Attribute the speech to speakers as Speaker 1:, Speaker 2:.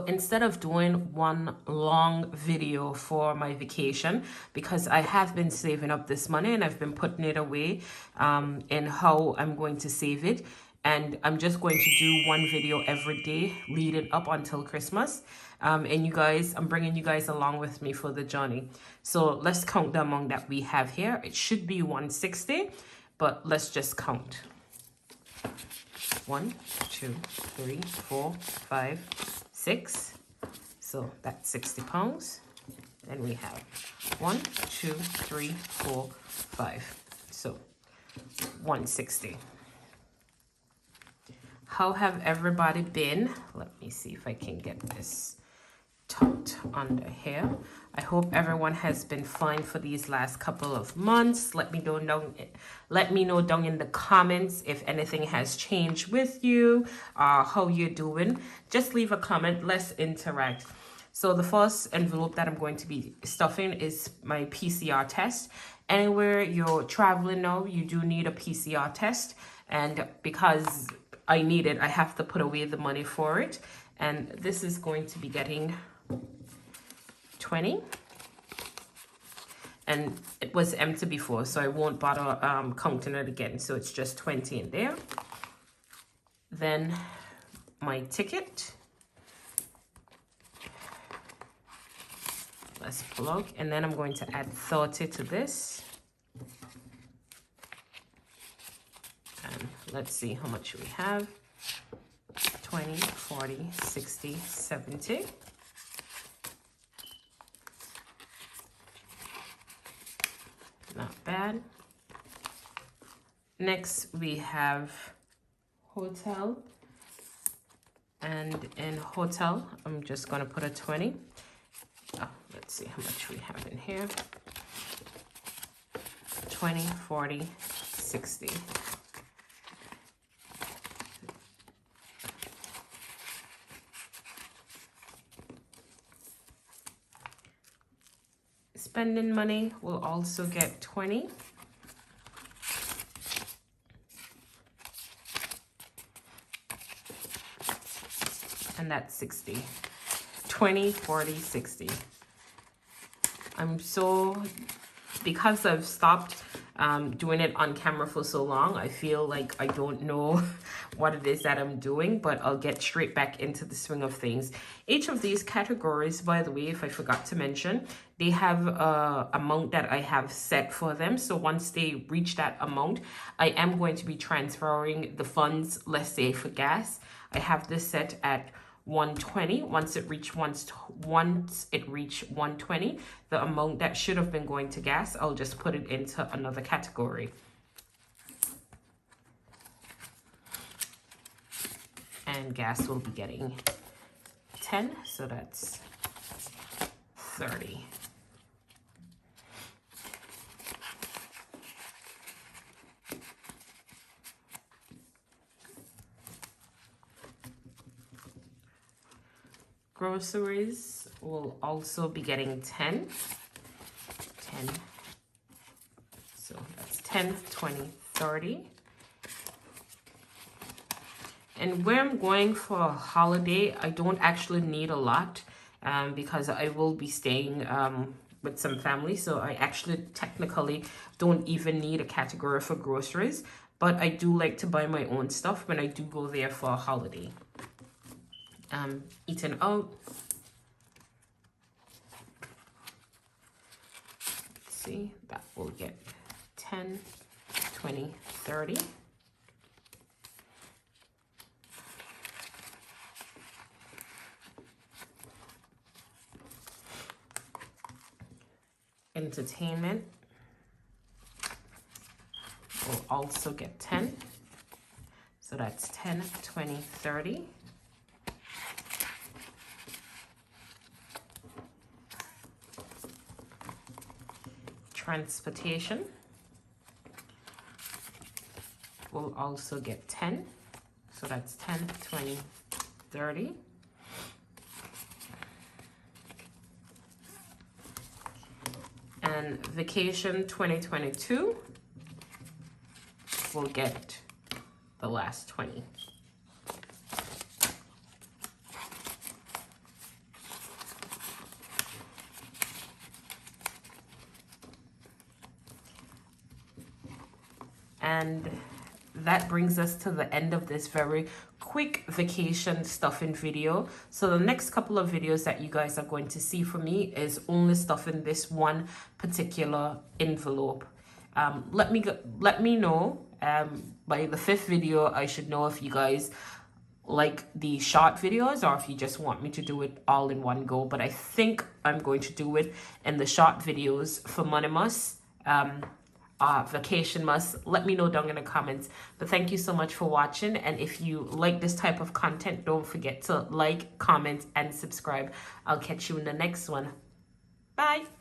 Speaker 1: Instead of doing one long video for my vacation, because I have been saving up this money and I've been putting it away in how I'm going to save it, and I'm just going to do one video every day leading up until Christmas. And you guys, I'm bringing you guys along with me for the journey. So let's count the amount that we have here. It should be 160, but let's just count. 1, 2, 3, 4, 5, 6. So that's 60 pounds. Then we have 1, 2, 3, 4, 5. So 160. How have everybody been? Let me see if I can get this tucked under here. I hope everyone has been fine for these last couple of months. Let me know down in the comments if anything has changed with you, how you're doing. Just leave a comment. Let's interact. So the first envelope that I'm going to be stuffing is my PCR test. Anywhere you're traveling now, you do need a PCR test, and because I need it, I have to put away the money for it. And this is going to be getting 20, and it was empty before, so I won't bother counting it again. So it's just 20 in there. Then my ticket, let's plug, and then I'm going to add 30 to this, and let's see how much we have. 20, 40, 60, 70. Not bad. Next we have hotel, and in hotel I'm just gonna put a 20. Let's see how much we have in here. 20, 40, 60. Spending money will also get 20. And that's 60. 20, 40, 60. I'm so, because I've stopped doing it on camera for so long, I feel like I don't know what it is that I'm doing, but I'll get straight back into the swing of things. Each of these categories, by the way, if I forgot to mention, they have a amount that I have set for them. So once they reach that amount, I am going to be transferring the funds, let's say for gas. I have this set at 120. Once it reach 120, the amount that should have been going to gas, I'll just put it into another category. And gas will be getting 10, so that's 30. Groceries will also be getting 10. So that's 10, 20, 30. And where I'm going for a holiday, I don't actually need a lot because I will be staying with some family. So I actually technically don't even need a category for groceries. But I do like to buy my own stuff when I do go there for a holiday. Eating out. Let's see, that will get 10, 20, 30. Entertainment will also get 10. So that's 10, 20, 30. Transportation will also get 10. So that's 10, 20, 30. And vacation 2022 will get the last 20. And that brings us to the end of this very quick vacation stuffing video. So the next couple of videos that you guys are going to see from me is only stuffing this one particular envelope. Let me know by the 5th video. I should know if you guys like the short videos or if you just want me to do it all in one go, but I think I'm going to do it in the short videos for MONEYMAS, vacation must. Let me know down in the comments. But thank you so much for watching, and if you like this type of content, don't forget to like, comment, and subscribe. I'll catch you in the next one. Bye.